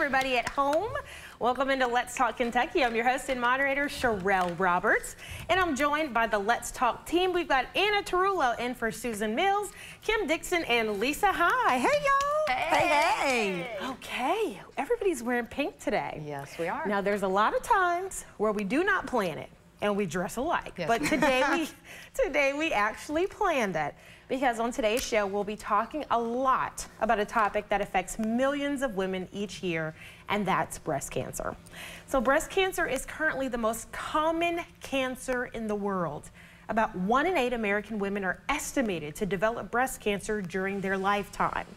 everybody at home. Welcome into Let's Talk Kentucky. I'm your host and moderator, Sherelle Roberts, and I'm joined by the Let's Talk team. We've got Anna Tarullo in for Susan Mills, Kim Dixon, and Lisa High. Hey, y'all. Hey. Okay, everybody's wearing pink today. Yes, we are. Now, there's a lot of times where we do not plan it and we dress alike, yes. but today we actually planned it. Because on today's show, we'll be talking a lot about a topic that affects millions of women each year, and that's breast cancer. So breast cancer is currently the most common cancer in the world. About 1 in 8 American women are estimated to develop breast cancer during their lifetime.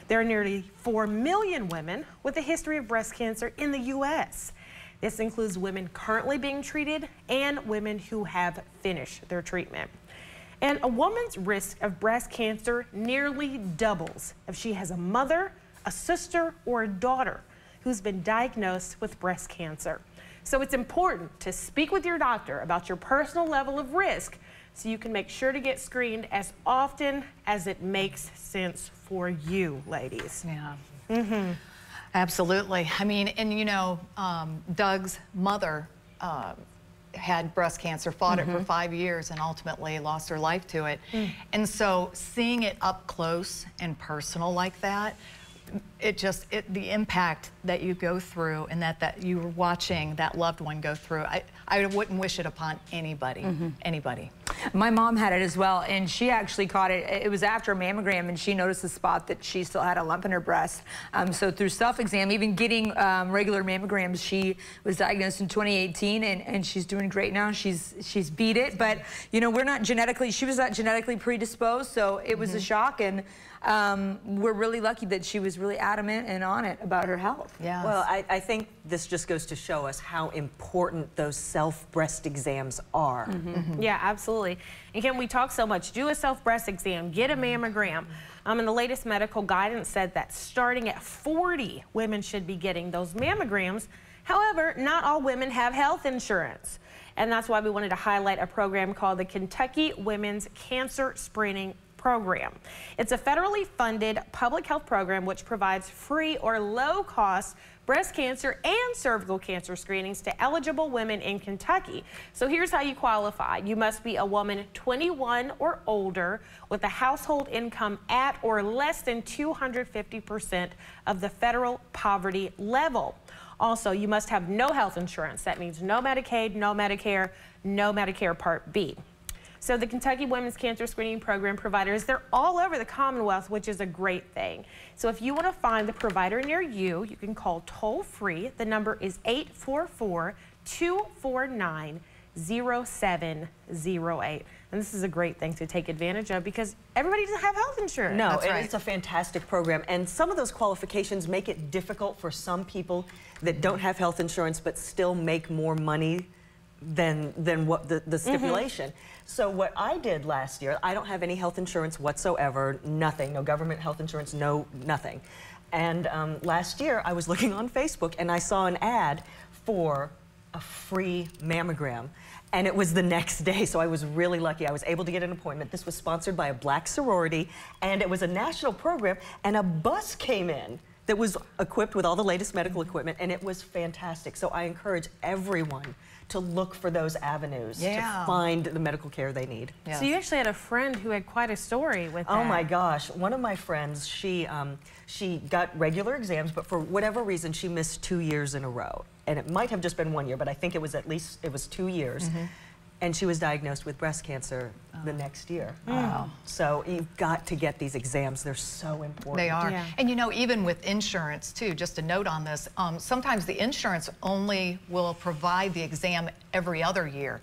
There are nearly 4 million women with a history of breast cancer in the U.S. This includes women currently being treated and women who have finished their treatment. And a woman's risk of breast cancer nearly doubles if she has a mother, a sister, or a daughter who's been diagnosed with breast cancer. So it's important to speak with your doctor about your personal level of risk so you can make sure to get screened as often as it makes sense for you, ladies. Yeah. Absolutely. I mean, and you know, Doug's mother had breast cancer, fought it for 5 years, and ultimately lost her life to it. And so seeing it up close and personal like that, the impact that you go through and that you're watching that loved one go through, I wouldn't wish it upon anybody, anybody. My mom had it as well, and she actually caught it. It was after a mammogram, and she noticed a spot that she still had a lump in her breast. So through self-exam, even getting regular mammograms, she was diagnosed in 2018, and she's doing great now. She's beat it, but you know, she was not genetically predisposed, so it was a shock, and we're really lucky that she was really adamant and on it about her health. Yeah. Well, I think this just goes to show us how important those self-breast exams are. Yeah, absolutely. And Kim, we talk so much, do a self-breast exam, get a mammogram. And the latest medical guidance said that starting at 40, women should be getting those mammograms. However, not all women have health insurance. And that's why we wanted to highlight a program called the Kentucky Women's Cancer Screening Program. It's a federally funded public health program which provides free or low-cost breast cancer and cervical cancer screenings to eligible women in Kentucky. So here's how you qualify. You must be a woman 21 or older with a household income at or less than 250% of the federal poverty level. Also, you must have no health insurance. That means no Medicaid, no Medicare, no Medicare Part B. So the Kentucky Women's Cancer Screening Program providers, they're all over the Commonwealth, which is a great thing. So if you want to find the provider near you, you can call toll-free. The number is 844-249-0708. And this is a great thing to take advantage of because everybody doesn't have health insurance. No, That's right. It's a fantastic program. And some of those qualifications make it difficult for some people that don't have health insurance but still make more money than what the stipulation. So what I did last year, I don't have any health insurance whatsoever, nothing, no government health insurance, no nothing. And last year I was looking on Facebook and I saw an ad for a free mammogram. And it was the next day, so I was really lucky. I was able to get an appointment. This was sponsored by a black sorority, and it was a national program, and a bus came in that was equipped with all the latest medical equipment, and it was fantastic. So I encourage everyone to look for those avenues to find the medical care they need. Yes. So you actually had a friend who had quite a story with that. Oh my gosh, one of my friends, she got regular exams, but for whatever reason she missed 2 years in a row. And it might have just been 1 year, but I think it was 2 years. And she was diagnosed with breast cancer the next year. Wow. So you've got to get these exams. They're so important. They are. Yeah. And you know, even with insurance too, just a note on this, sometimes the insurance only will provide the exam every other year.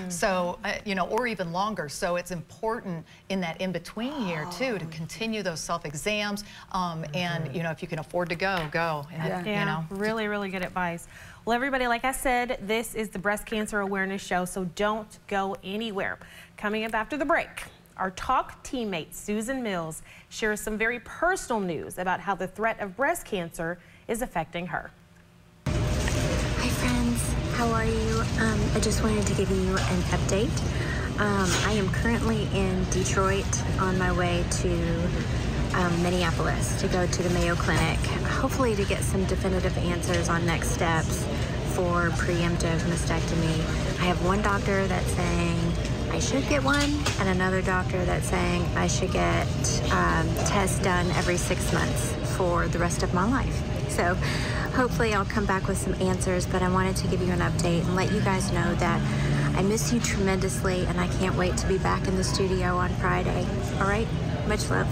So, you know, or even longer. So it's important in that in-between year too to continue those self-exams. And, you know, if you can afford to go. And, Yeah, you know. really, really good advice. Well, everybody, like I said, this is the Breast Cancer Awareness Show, so don't go anywhere. Coming up after the break, our Talk teammate, Susan Mills, shares some very personal news about how the threat of breast cancer is affecting her. Hi, friends. How are you? I just wanted to give you an update. I am currently in Detroit on my way to Minneapolis to go to the Mayo Clinic, hopefully to get some definitive answers on next steps for preemptive mastectomy. I have one doctor that's saying I should get one, and another doctor that's saying I should get tests done every 6 months for the rest of my life. So hopefully I'll come back with some answers, but I wanted to give you an update and let you guys know that I miss you tremendously, and I can't wait to be back in the studio on Friday. All right? Much love.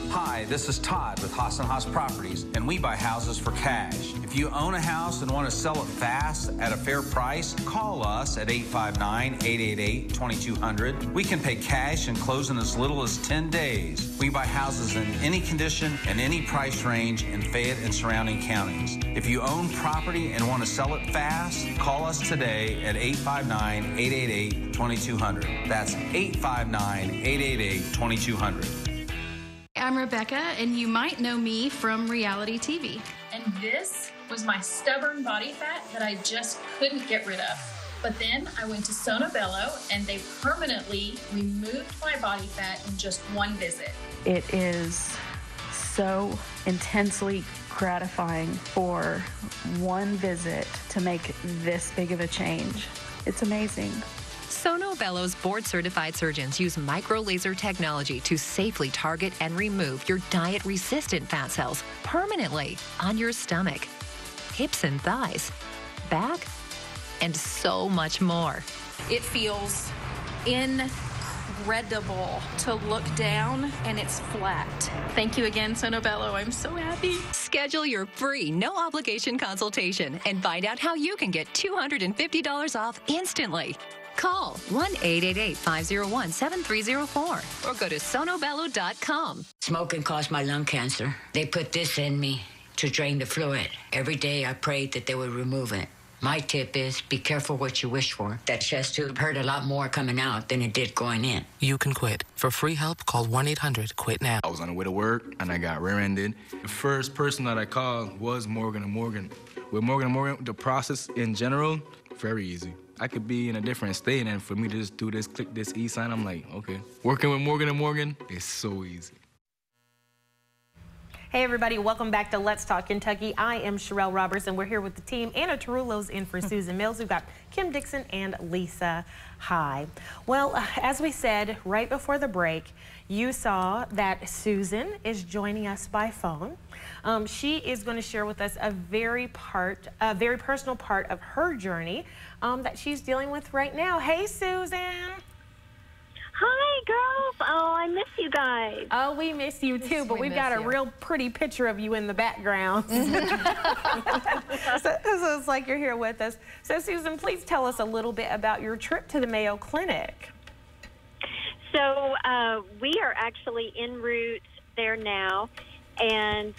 Hi, this is Todd with Haas & Haas Properties, and we buy houses for cash. If you own a house and want to sell it fast at a fair price, call us at 859-888-2200. We can pay cash and close in as little as 10 days. We buy houses in any condition and any price range in Fayette and surrounding counties. If you own property and want to sell it fast, call us today at 859-888-2200. That's 859-888-2200. I'm Rebecca, and you might know me from reality TV. And this was my stubborn body fat that I just couldn't get rid of. But then I went to Sono Bello, and they permanently removed my body fat in just one visit. It is so intensely gratifying for one visit to make this big of a change. It's amazing. Sono Bello's board-certified surgeons use micro-laser technology to safely target and remove your diet-resistant fat cells permanently on your stomach, hips and thighs, back, and so much more. It feels incredible to look down, and it's flat. Thank you again, Sono Bello. I'm so happy. Schedule your free, no-obligation consultation and find out how you can get $250 off instantly. Call 1-888-501-7304 or go to sonobello.com. Smoking caused my lung cancer. They put this in me to drain the fluid. Every day I prayed that they would remove it. My tip is be careful what you wish for. That chest tube hurt a lot more coming out than it did going in. You can quit. For free help, call 1-800-QUIT-NOW. I was on the way to work, and I got rear-ended. The first person that I called was Morgan & Morgan. With Morgan & Morgan, the process in general, very easy. I could be in a different state, and for me to just do this, click this E sign, I'm like, okay. Working with Morgan & Morgan is so easy. Hey everybody, welcome back to Let's Talk Kentucky. I am Sherelle Roberts, and we're here with the team. Anna Tarullo's in for Susan Mills. We've got Kim Dixon and Lisa High. Well, as we said right before the break, you saw that Susan is joining us by phone. She is going to share with us a very personal part of her journey that she's dealing with right now. Hey, Susan. Hi, girls. Oh, I miss you guys. Oh, we miss you too, but we've got a real pretty picture of you in the background. so it's like you're here with us. So, Susan, please tell us a little bit about your trip to the Mayo Clinic. So, we are actually en route there now. And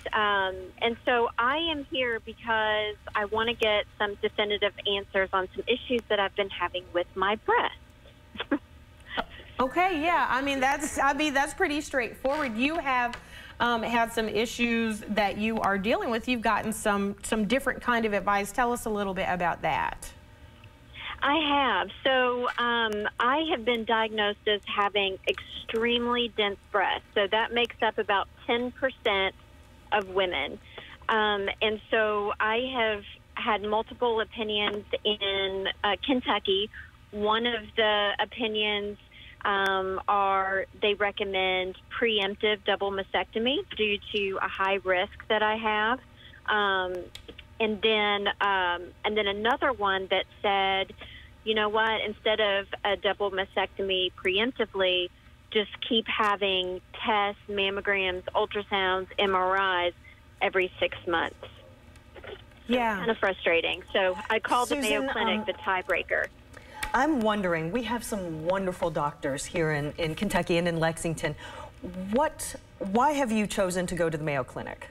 so I am here because I want to get some definitive answers on some issues that I've been having with my breasts. Okay, yeah. I mean that's pretty straightforward. You have had some issues that you are dealing with. You've gotten some different kind of advice. Tell us a little bit about that. I have. So I have been diagnosed as having extremely dense breasts. So that makes up about 10% of women. And so I have had multiple opinions in Kentucky. One of the opinions are they recommend preemptive double mastectomy due to a high risk that I have. And then another one that said, you know what, instead of a double mastectomy preemptively, just keep having tests, mammograms, ultrasounds, MRIs every 6 months. Yeah. Kind of frustrating. So I called the Mayo Clinic the tiebreaker. I'm wondering, we have some wonderful doctors here in Kentucky and in Lexington. Why have you chosen to go to the Mayo Clinic?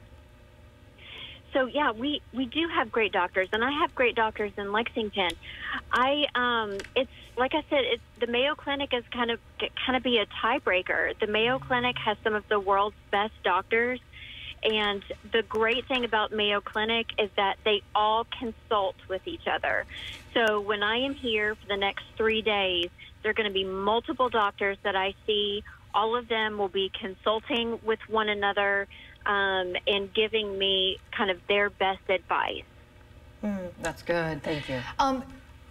So yeah, we do have great doctors, and I have great doctors in Lexington. It's like I said, the Mayo Clinic is kind of be a tiebreaker. The Mayo Clinic has some of the world's best doctors, and the great thing about Mayo Clinic is that they all consult with each other. So when I am here for the next 3 days, There are going to be multiple doctors that I see. All of them will be consulting with one another and giving me kind of their best advice. That's good. Thank you.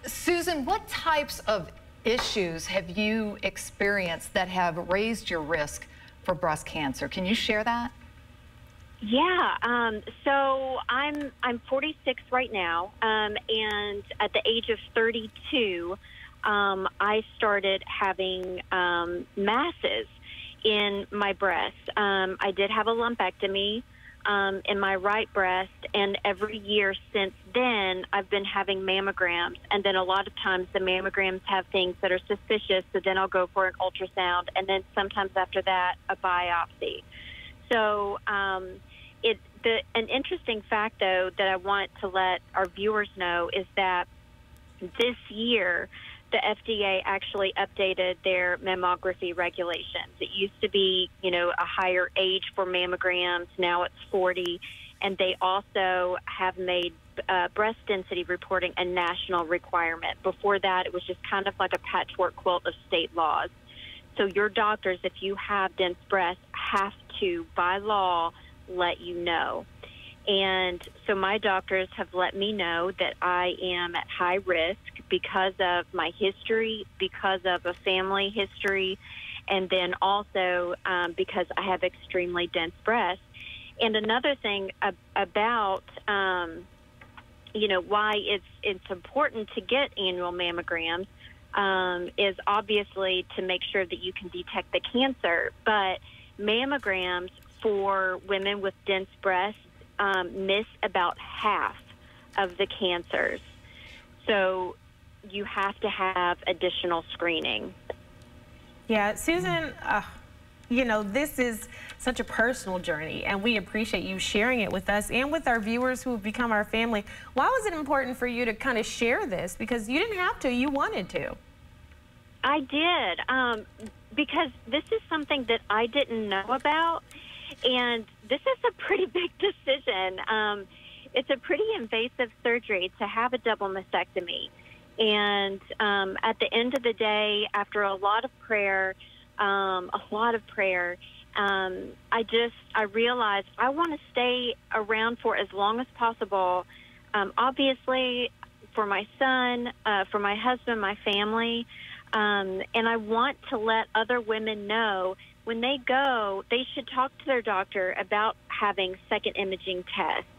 Susan, what types of issues have you experienced that have raised your risk for breast cancer? Can you share that? Yeah, so I'm 46 right now, and at the age of 32, I started having masses in my breast. I did have a lumpectomy in my right breast, and every year since then, I've been having mammograms. And then a lot of times the mammograms have things that are suspicious, so then I'll go for an ultrasound, and then sometimes after that, a biopsy. So an interesting fact, though, that I want to let our viewers know is that this year, the FDA actually updated their mammography regulations. It used to be, a higher age for mammograms. Now it's 40. And they also have made breast density reporting a national requirement. Before that, it was just kind of like a patchwork quilt of state laws. So your doctors, if you have dense breasts, have to, by law, let you know. And so my doctors have let me know that I am at high risk because of my history, because of a family history, and then also because I have extremely dense breasts. And another thing about, why it's important to get annual mammograms is obviously to make sure that you can detect the cancer. But mammograms for women with dense breasts miss about half of the cancers. So you have to have additional screening. Yeah, Susan, this is such a personal journey, and we appreciate you sharing it with us and with our viewers who have become our family. Why was it important for you to kind of share this? Because you didn't have to, you wanted to. I did, because this is something that I didn't know about, and this is a pretty big decision. It's a pretty invasive surgery to have a double mastectomy. And at the end of the day, after a lot of prayer, I realized I want to stay around for as long as possible, obviously for my son, for my husband, my family, and I want to let other women know when they go, they should talk to their doctor about having second imaging tests,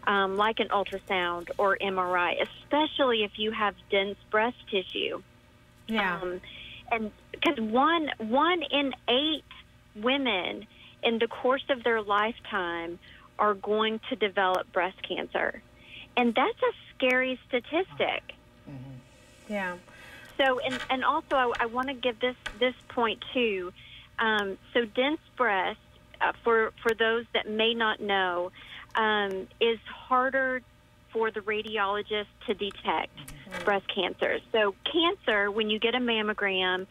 like an ultrasound or MRI, especially if you have dense breast tissue. Yeah. And because one in 8 women in the course of their lifetime are going to develop breast cancer. And that's a scary statistic. Mm-hmm. Yeah. So, and also I want to give this point too. So dense breast, for those that may not know, is harder for the radiologist to detect breast cancer. So cancer, when you get a mammogram,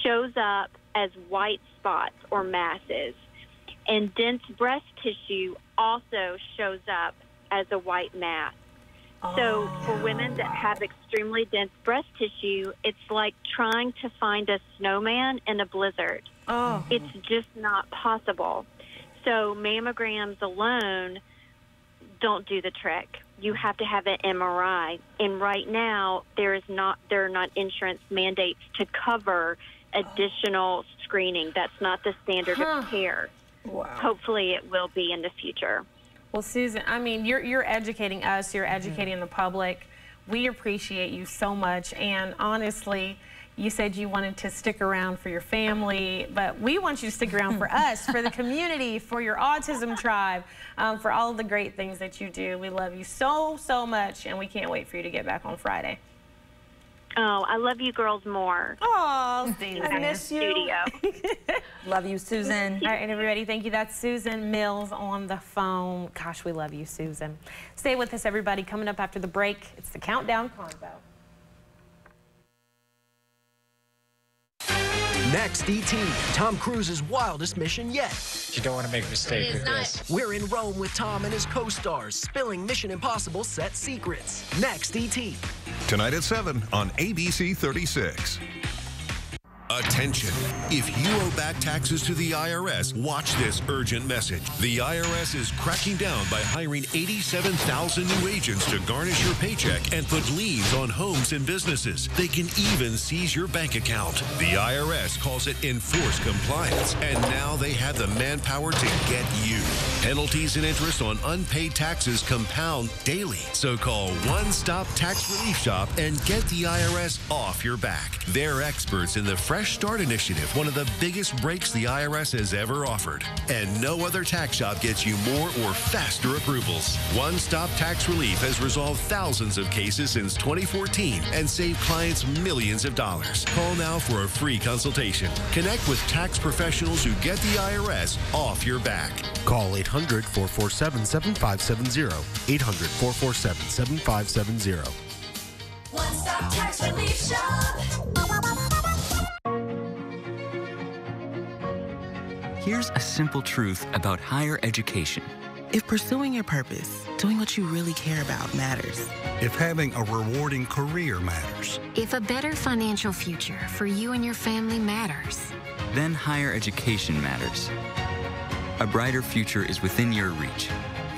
shows up as white spots or masses. And dense breast tissue also shows up as a white mass. So for women that have extremely dense breast tissue, it's like trying to find a snowman in a blizzard. Oh. It's just not possible. So mammograms alone don't do the trick. You have to have an MRI. And right now, there are not insurance mandates to cover additional screening. That's not the standard of care. Wow. Hopefully it will be in the future. Well, Susan, I mean, you're educating us, you're educating the public. We appreciate you so much. And honestly, you said you wanted to stick around for your family, but we want you to stick around for us, for the community, for your autism tribe, for all of the great things that you do. We love you so, so much, and we can't wait for you to get back on Friday. Oh, I love you girls more. Oh, I miss you. Studio. Love you, Susan. All right, and everybody, thank you. That's Susan Mills on the phone. Gosh, we love you, Susan. Stay with us, everybody. Coming up after the break, it's the Countdown Convo. Next, E.T., Tom Cruise's wildest mission yet. You don't want to make a mistake with this. We're in Rome with Tom and his co-stars, spilling Mission Impossible set secrets. Next, E.T. Tonight at 7 on ABC 36. Attention. If you owe back taxes to the IRS, watch this urgent message. The IRS is cracking down by hiring 87,000 new agents to garnish your paycheck and put liens on homes and businesses. They can even seize your bank account. The IRS calls it enforced compliance, and now they have the manpower to get you. Penalties and interest on unpaid taxes compound daily. So call One Stop Tax Relief Shop and get the IRS off your back. They're experts in the Fresh Start Initiative, one of the biggest breaks the IRS has ever offered. And no other tax shop gets you more or faster approvals. One Stop Tax Relief has resolved thousands of cases since 2014 and saved clients millions of dollars. Call now for a free consultation. Connect with tax professionals who get the IRS off your back. Call 800-447-7570. 800-447-7570. One Stop Tax Relief Shop. Here's a simple truth about higher education. If pursuing your purpose, doing what you really care about matters. If having a rewarding career matters. If a better financial future for you and your family matters. Then higher education matters. A brighter future is within your reach.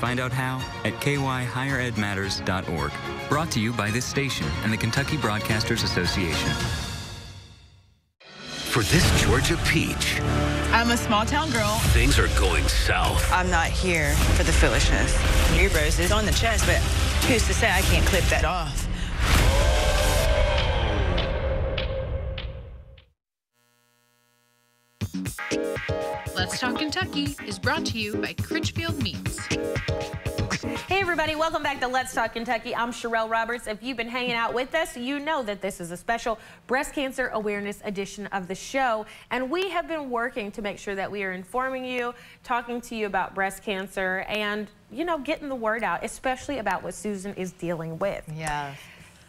Find out how at kyhigheredmatters.org. Brought to you by this station and the Kentucky Broadcasters Association. For this Georgia peach, I'm a small town girl. things are going south. I'm not here for the foolishness. New roses on the chest, but who's to say I can't clip that off? Let's Talk Kentucky is brought to you by Critchfield Meats. Hey everybody, welcome back to Let's Talk Kentucky. I'm Sherelle Roberts. If you've been hanging out with us, you know that this is a special breast cancer awareness edition of the show. And we have been working to make sure that we are informing you, talking to you about breast cancer, and, you know, getting the word out, especially about what Susan is dealing with. Yeah.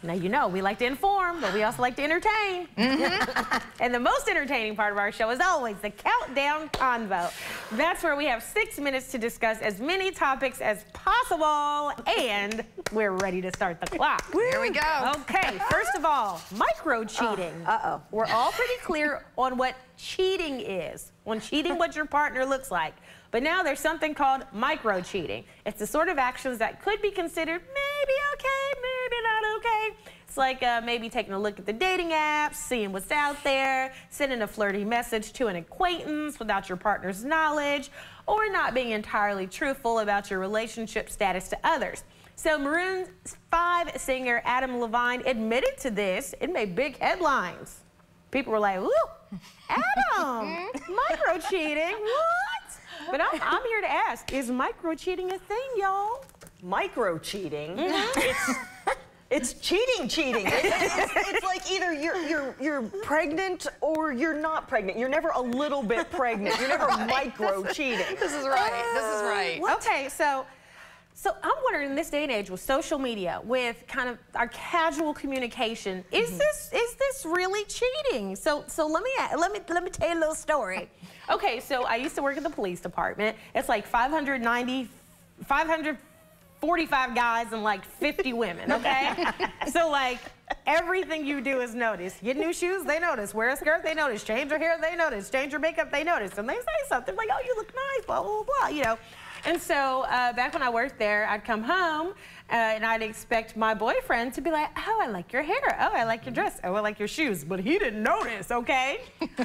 Now, you know, we like to inform, but we also like to entertain. And the most entertaining part of our show is always the Countdown Convo. That's where we have 6 minutes to discuss as many topics as possible, and we're ready to start the clock. Here we go. Okay, first of all, micro-cheating. Uh-oh. We're all pretty clear on what cheating is, on cheating what your partner looks like. But now there's something called micro-cheating. It's the sort of actions that could be considered maybe okay, maybe not okay. It's like maybe taking a look at the dating apps, seeing what's out there, sending a flirty message to an acquaintance without your partner's knowledge, or not being entirely truthful about your relationship status to others. So Maroon 5 singer Adam Levine admitted to this. It made big headlines. People were like, ooh, Adam, micro-cheating, what? But I'm here to ask, is micro-cheating a thing, y'all? Micro-cheating? It's cheating. It's like either you're pregnant or you're not pregnant. You're never a little bit pregnant. You're never micro-cheating. This is right. This is right. Okay, so I'm wondering, in this day and age with social media, with kind of our casual communication, is this really cheating? So let me tell you a little story. Okay, so I used to work at the police department. It's like 545 guys and like 50 women, okay? So like everything you do is noticed. Get new shoes, they notice. Wear a skirt, they notice. Change your hair, they notice. Change your makeup, they notice. And they say something like, oh, you look nice, blah, blah, blah, you know. And so back when I worked there, I'd come home and I'd expect my boyfriend to be like, oh, I like your hair. Oh, I like your dress. Oh, I like your shoes. But he didn't notice, okay?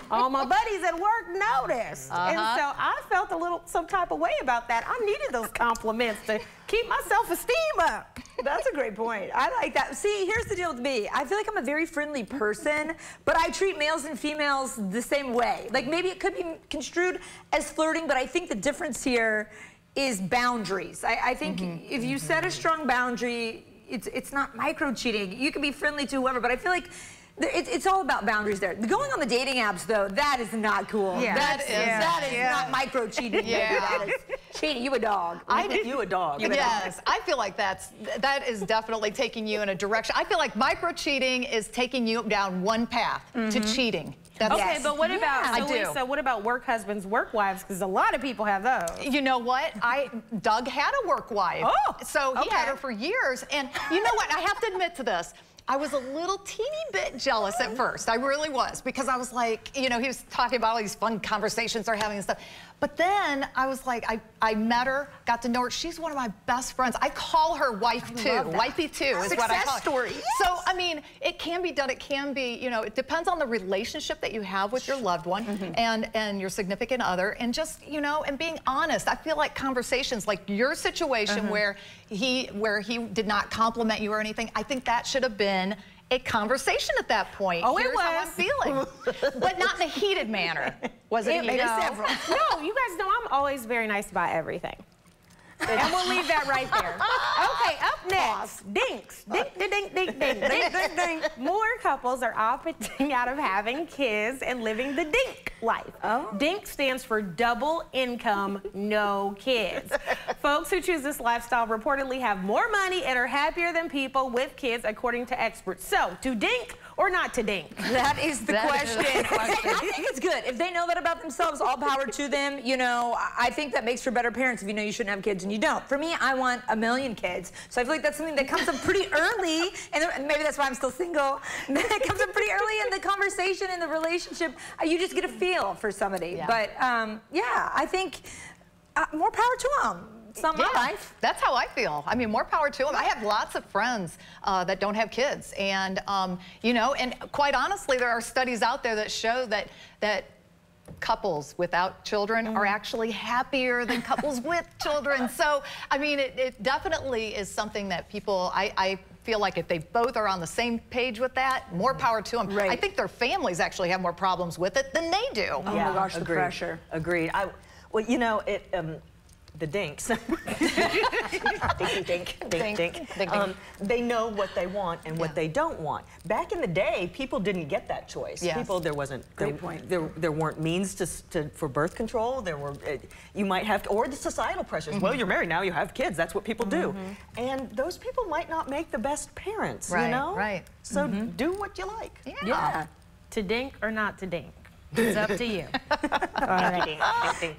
All my buddies at work noticed. And so I felt some type of way about that. I needed those compliments to keep my self-esteem up. That's a great point. I like that. See, here's the deal with me. I feel like I'm a very friendly person, but I treat males and females the same way. Like maybe it could be construed as flirting, but I think the difference here is boundaries. I think if you set a strong boundary, it's not micro-cheating. You can be friendly to whoever, but I feel like it's all about boundaries there. Going on the dating apps, though, that is not cool. Yeah. That is not micro-cheating. Yeah. That is cheating. You a dog. You a dog. Yes, I feel like that is definitely taking you in a direction. I feel like micro-cheating is taking you down one path to cheating. Okay, but what about, Lisa, what about work husbands, work wives? Because a lot of people have those. You know what? Doug had a work wife. Oh, so he had her for years. And you know what? I have to admit to this. I was a little teeny bit jealous at first. I really was, because I was like, you know, he was talking about all these fun conversations they're having and stuff. But then I was like, I met her, got to know her. She's one of my best friends. I call her wife too. Wifey too is what I call her. Story. Yes. So, I mean, it can be done. It can be, you know, it depends on the relationship that you have with your loved one and your significant other, and just, you know, and being honest. I feel like conversations like your situation where he did not compliment you or anything, I think that should have been a conversation at that point. Oh, Here's it was. how I'm feeling. But not in a heated manner. Was it heated? No, you guys know I'm always very nice about everything. And we'll leave that right there. Okay, up next, dinks. Dink, dink, dink, dink, dink, dink, dink, dink. More couples are opting out of having kids and living the dink life. DINK stands for double income, no kids. Folks who choose this lifestyle reportedly have more money and are happier than people with kids, according to experts. So, to dink or not to dink? That is the question. I think it's good. If they know that about themselves, all power to them. You know, I think that makes for better parents if you know you shouldn't have kids and you don't. For me, I want 1 million kids. So I feel like that's something that comes up pretty early, and maybe that's why I'm still single. It comes up pretty early in the conversation, in the relationship. You just get a feel for somebody. Yeah. But yeah, I think more power to them. It's not my life. That's how I feel. I mean, more power to them. I have lots of friends that don't have kids, and you know, and quite honestly, there are studies out there that show that couples without children are actually happier than couples with children. So, I mean, it definitely is something that people, I feel like if they both are on the same page with that, more power to them. I think their families actually have more problems with it than they do. Oh my gosh, the pressure. Agreed. Well, you know, the dinks, they know what they want and what they don't want. Back in the day, people didn't get that choice. People, there wasn't, there weren't means for birth control. There were, you might have, or the societal pressures. Well, you're married now, you have kids, that's what people do. And those people might not make the best parents, you know? So do what you like. To dink or not to dink? It's up to you. All right.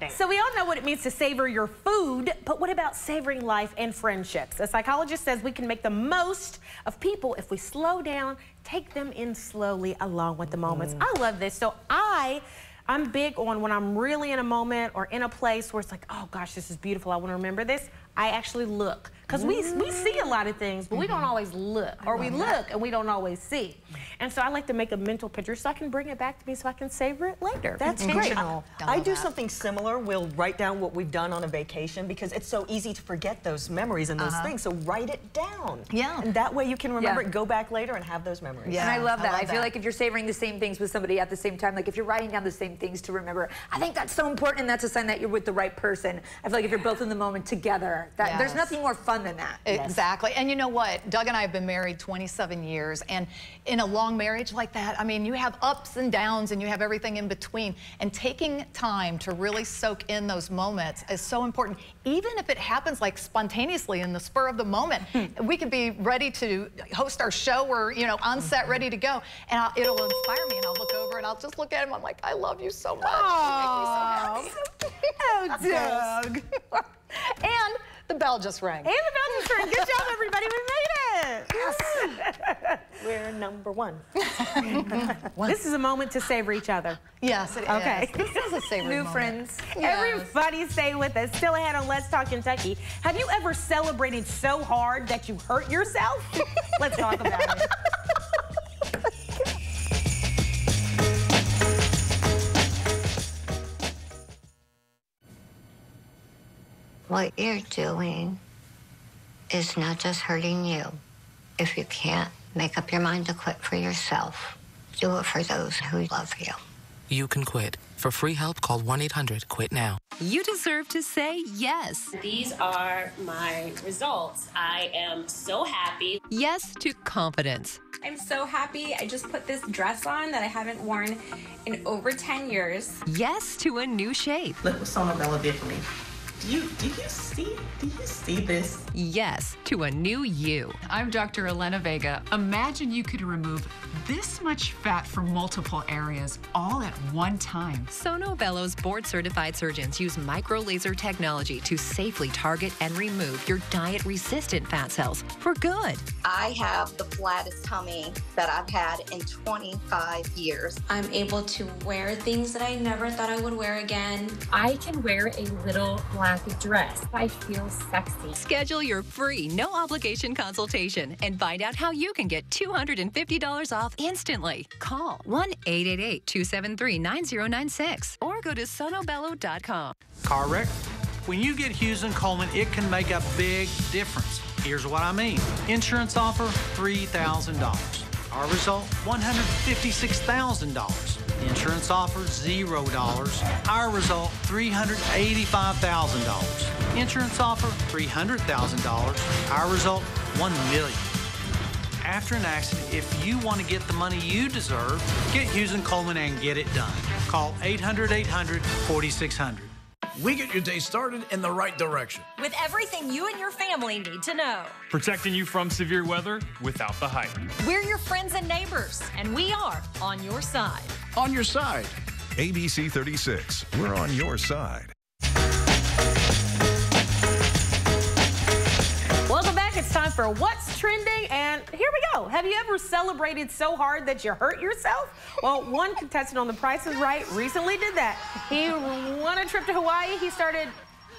So we all know what it means to savor your food, but what about savoring life and friendships? A psychologist says we can make the most of people if we slow down, take them in slowly along with the moments. I love this. So I'm big on when I'm really in a moment or in a place where it's like, oh gosh, this is beautiful, I want to remember this. I actually look. Because we see a lot of things, but we don't always look. Or we look and we don't always see. And so I like to make a mental picture so I can bring it back to me so I can savor it later. That's great. I do something similar. We'll write down what we've done on a vacation because it's so easy to forget those memories and those things. So write it down. And that way you can remember it, go back later and have those memories. And I love that. I feel like if you're savoring the same things with somebody at the same time, like if you're writing down the same things to remember, I think that's so important, and that's a sign that you're with the right person. I feel like if you're both in the moment together, there's nothing more fun than that. Exactly. And you know what? Doug and I have been married 27 years, and in a long marriage like that, I mean, you have ups and downs and you have everything in between, and taking time to really soak in those moments is so important. Even if it happens like spontaneously in the spur of the moment, we could be ready to host our show or, you know, on set ready to go, and it'll inspire me, and I'll look over and I'll just look at him. I'm like, I love you so much. You make me so happy. Oh, Doug. And the bell just rang. And the bell just rang. Good job, everybody. We made it. Yes. We're number one. This is a moment to savor each other. Yes, it is. This is a savory New moment. friends. Yes. Everybody stay with us. Still ahead on Let's Talk Kentucky. Have you ever celebrated so hard that you hurt yourself? Let's talk about it. What you're doing is not just hurting you. If you can't make up your mind to quit for yourself, do it for those who love you. You can quit. For free help, call 1-800-QUIT-NOW. You deserve to say yes. These are my results. I am so happy. Yes to confidence. I'm so happy. I just put this dress on that I haven't worn in over 10 years. Yes to a new shape. Look what Sona Bella did for me. Do you see this? Yes, to a new you. I'm Dr. Elena Vega. Imagine you could remove this much fat from multiple areas all at one time. Sono Bello's board-certified surgeons use micro-laser technology to safely target and remove your diet-resistant fat cells for good. I have the flattest tummy that I've had in 25 years. I'm able to wear things that I never thought I would wear again. I can wear a little black dress. I feel sexy. Schedule your free, no-obligation consultation and find out how you can get $250 off instantly. Call 1-888-273-9096 or go to sonobello.com. Car wreck? When you get Hughes & Coleman, it can make a big difference. Here's what I mean. Insurance offer, $3,000. Our result, $156,000. Insurance offer, $0. Our result, $385,000. Insurance offer, $300,000. Our result, $1 million. After an accident, if you want to get the money you deserve, get Hughes & Coleman and get it done. Call 800-800-4600. We get your day started in the right direction. With everything you and your family need to know. Protecting you from severe weather without the hype. We're your friends and neighbors, and we are on your side. On your side. ABC 36, we're on your side. Welcome back. It's time for What's Trending, and here we go. Have you ever celebrated so hard that you hurt yourself? Well, one contestant on The Price is Right recently did that. He won a trip to Hawaii. He started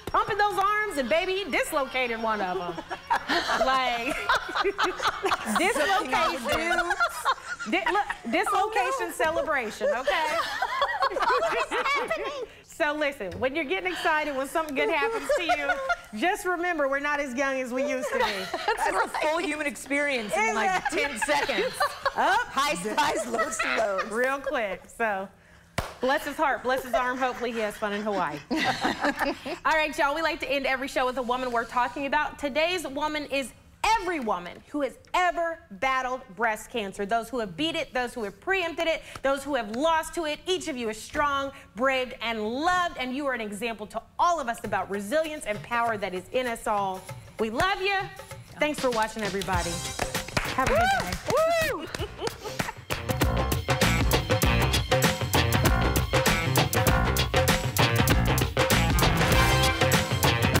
pumping those arms, and baby, he dislocated one of them. Like, dislocation celebration, okay? What is happening? So listen, when you're getting excited, when something good happens to you, just remember we're not as young as we used to be. That's a full human experience in like 10 seconds. Up, high highs, lows to lows. Real quick. So bless his heart, bless his arm. Hopefully he has fun in Hawaii. All right, y'all, we like to end every show with a woman we're talking about. Today's woman is every woman who has ever battled breast cancer. Those who have beat it, those who have preempted it, those who have lost to it. Each of you is strong, brave, and loved, and you are an example to all of us about resilience and power that is in us all. We love you. Thanks for watching, everybody. Have a good day. Woo!